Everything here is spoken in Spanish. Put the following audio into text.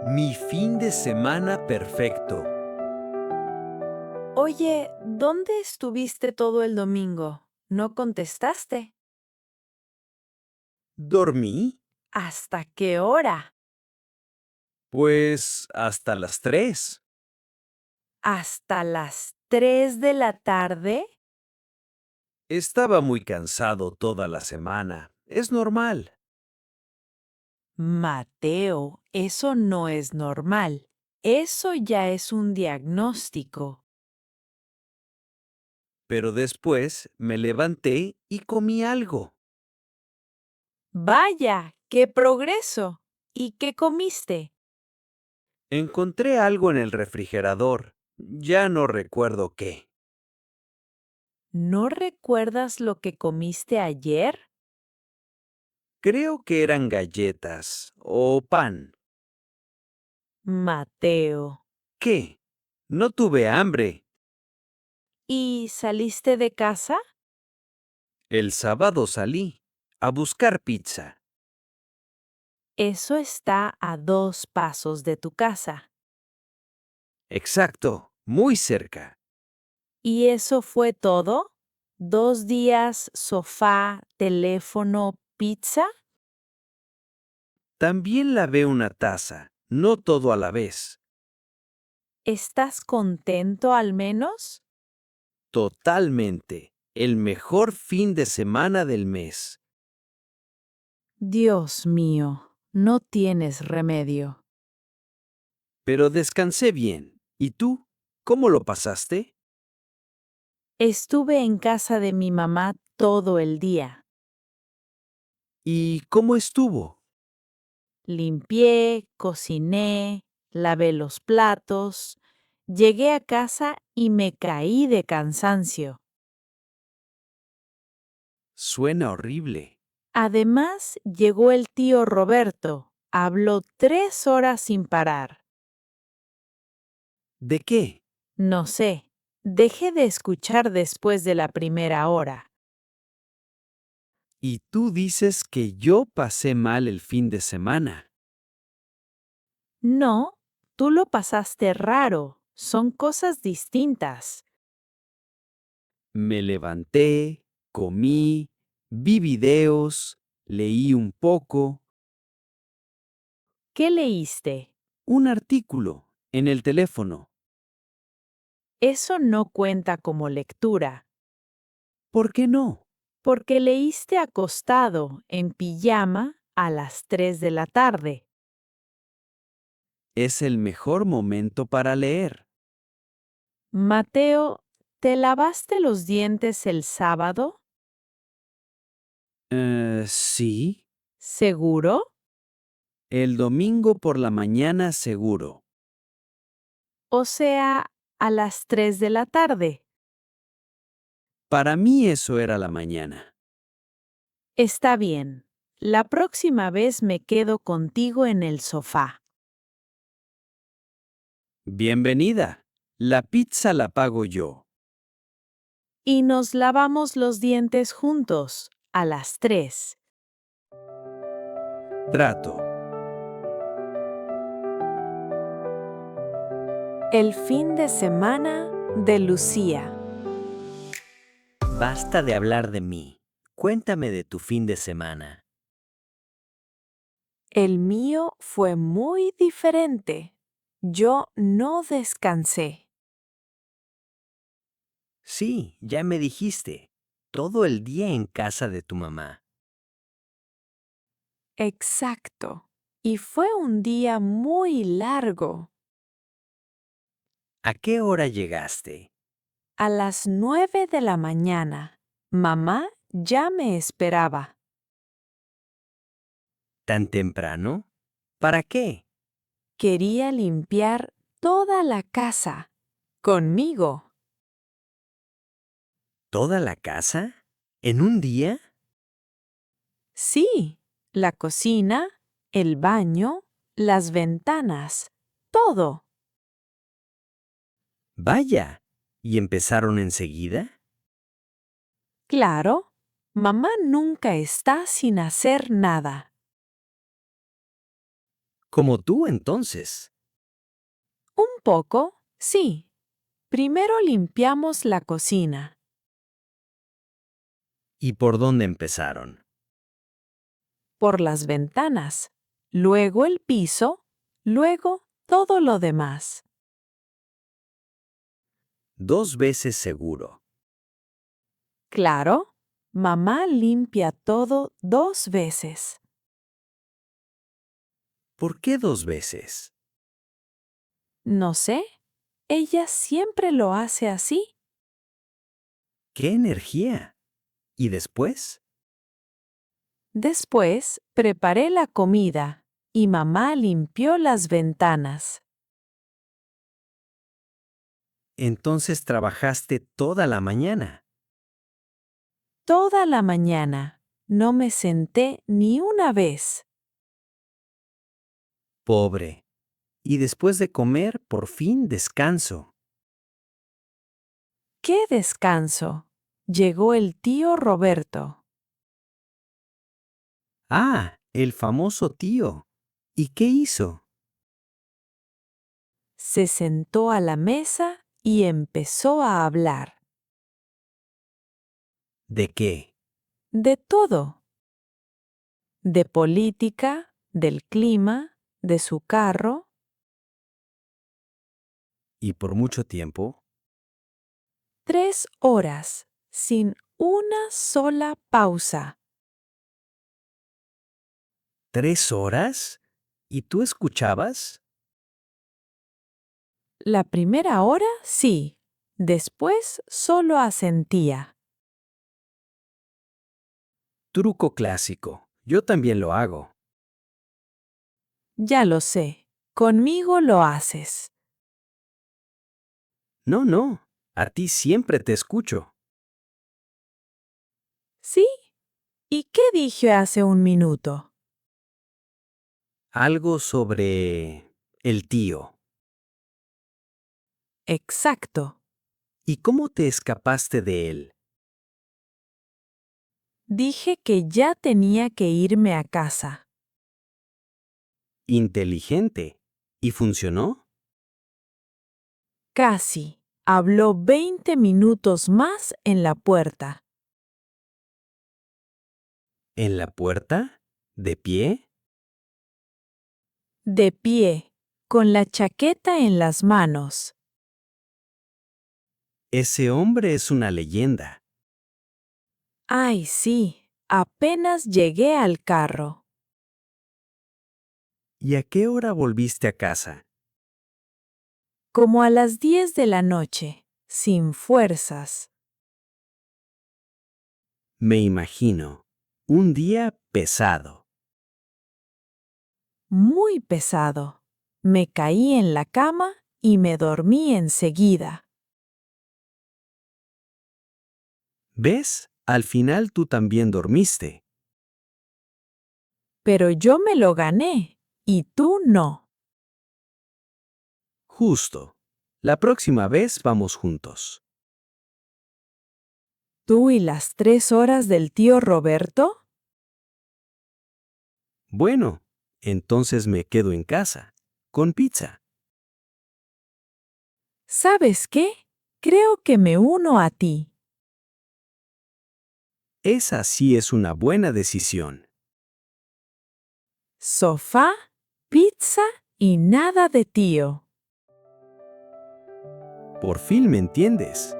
Mi fin de semana perfecto. Oye, ¿dónde estuviste todo el domingo? ¿No contestaste? ¿Dormí? ¿Hasta qué hora? Pues hasta las 3. ¿Hasta las 3 de la tarde? Estaba muy cansado toda la semana. Es normal. Mateo, eso no es normal. Eso ya es un diagnóstico. Pero después me levanté y comí algo. Vaya, qué progreso. ¿Y qué comiste? Encontré algo en el refrigerador. Ya no recuerdo qué. ¿No recuerdas lo que comiste ayer? Creo que eran galletas o pan. Mateo. ¿Qué? No tuve hambre. ¿Y saliste de casa? El sábado salí a buscar pizza. Eso está a 2 pasos de tu casa. Exacto, muy cerca. ¿Y eso fue todo? ¿2 días, sofá, teléfono, pizza? También lavé una taza, no todo a la vez. ¿Estás contento al menos? Totalmente. El mejor fin de semana del mes. Dios mío, no tienes remedio. Pero descansé bien. ¿Y tú? ¿Cómo lo pasaste? Estuve en casa de mi mamá todo el día. ¿Y cómo estuvo? Limpié, cociné, lavé los platos. Llegué a casa y me caí de cansancio. Suena horrible. Además, llegó el tío Roberto. Habló 3 horas sin parar. ¿De qué? No sé, dejé de escuchar después de la primera hora. Y tú dices que yo pasé mal el fin de semana. No, tú lo pasaste raro. Son cosas distintas. Me levanté, comí, vi videos, leí un poco, ¿Qué leíste? un artículo en el teléfono. Eso no cuenta como lectura, ¿Por qué no? porque leíste acostado, en pijama, a las 3 de la tarde. Es el mejor momento para leer. Mateo, ¿te lavaste los dientes el sábado? Sí. ¿Seguro? El domingo por la mañana seguro. O sea, a las 3 de la tarde. Para mí eso era la mañana. Está bien. La próxima vez me quedo contigo en el sofá. Bienvenida. La pizza la pago yo. Y nos lavamos los dientes juntos, a las 3. Trato. El fin de semana de Lucía. Basta de hablar de mí. Cuéntame de tu fin de semana. El mío fue muy diferente. Yo no descansé. Sí, ya me dijiste. Todo el día en casa de tu mamá. Exacto. Y fue un día muy largo. ¿A qué hora llegaste? A las 9 de la mañana, mamá ya me esperaba. ¿Tan temprano? ¿Para qué? Quería limpiar toda la casa. Conmigo. ¿Toda la casa? ¿En un día? Sí, la cocina, el baño, las ventanas, todo. Vaya. ¿Y empezaron enseguida? Claro, mamá nunca está sin hacer nada. Como tú entonces. Un poco, sí. Primero limpiamos la cocina. ¿Y por dónde empezaron? Por las ventanas, luego el piso, luego todo lo demás. 2 veces seguro. Claro, mamá limpia todo 2 veces. ¿Por qué 2 veces? No sé, ella siempre lo hace así. ¡Qué energía! ¿Y después? Después preparé la comida y mamá limpió las ventanas. Entonces trabajaste toda la mañana. Toda la mañana no me senté ni una vez. Pobre. Y después de comer, por fin descanso. ¡Qué descanso! Llegó el tío Roberto. Ah, el famoso tío. ¿Y qué hizo? Se sentó a la mesa y empezó a hablar. ¿De qué? De todo. De política, del clima, de su carro. ¿Y por mucho tiempo? 3 horas, sin una sola pausa. 3 horas. ¿Y tú escuchabas? La primera hora, sí. Después solo asentía. Truco clásico. Yo también lo hago. Ya lo sé. Conmigo lo haces. No, no. A ti siempre te escucho. ¿Sí? ¿Y qué dije hace un minuto? Algo sobre el tío. Exacto. ¿Y cómo te escapaste de él? Dije que ya tenía que irme a casa. Inteligente. ¿Y funcionó? Casi. Habló 20 minutos más en la puerta. ¿En la puerta? ¿De pie? De pie, con la chaqueta en las manos. Ese hombre es una leyenda. Ay, sí. Apenas llegué al carro. ¿Y a qué hora volviste a casa? Como a las 10 de la noche, sin fuerzas. Me imagino. Un día pesado. Muy pesado. Me caí en la cama y me dormí enseguida. ¿Ves? Al final tú también dormiste. Pero yo me lo gané, y tú no. Justo. La próxima vez vamos juntos. ¿Tú y las 3 horas del tío Roberto? Bueno, entonces me quedo en casa, con pizza. ¿Sabes qué? Creo que me uno a ti. Esa sí es una buena decisión. Sofá, pizza y nada de tío. Por fin me entiendes.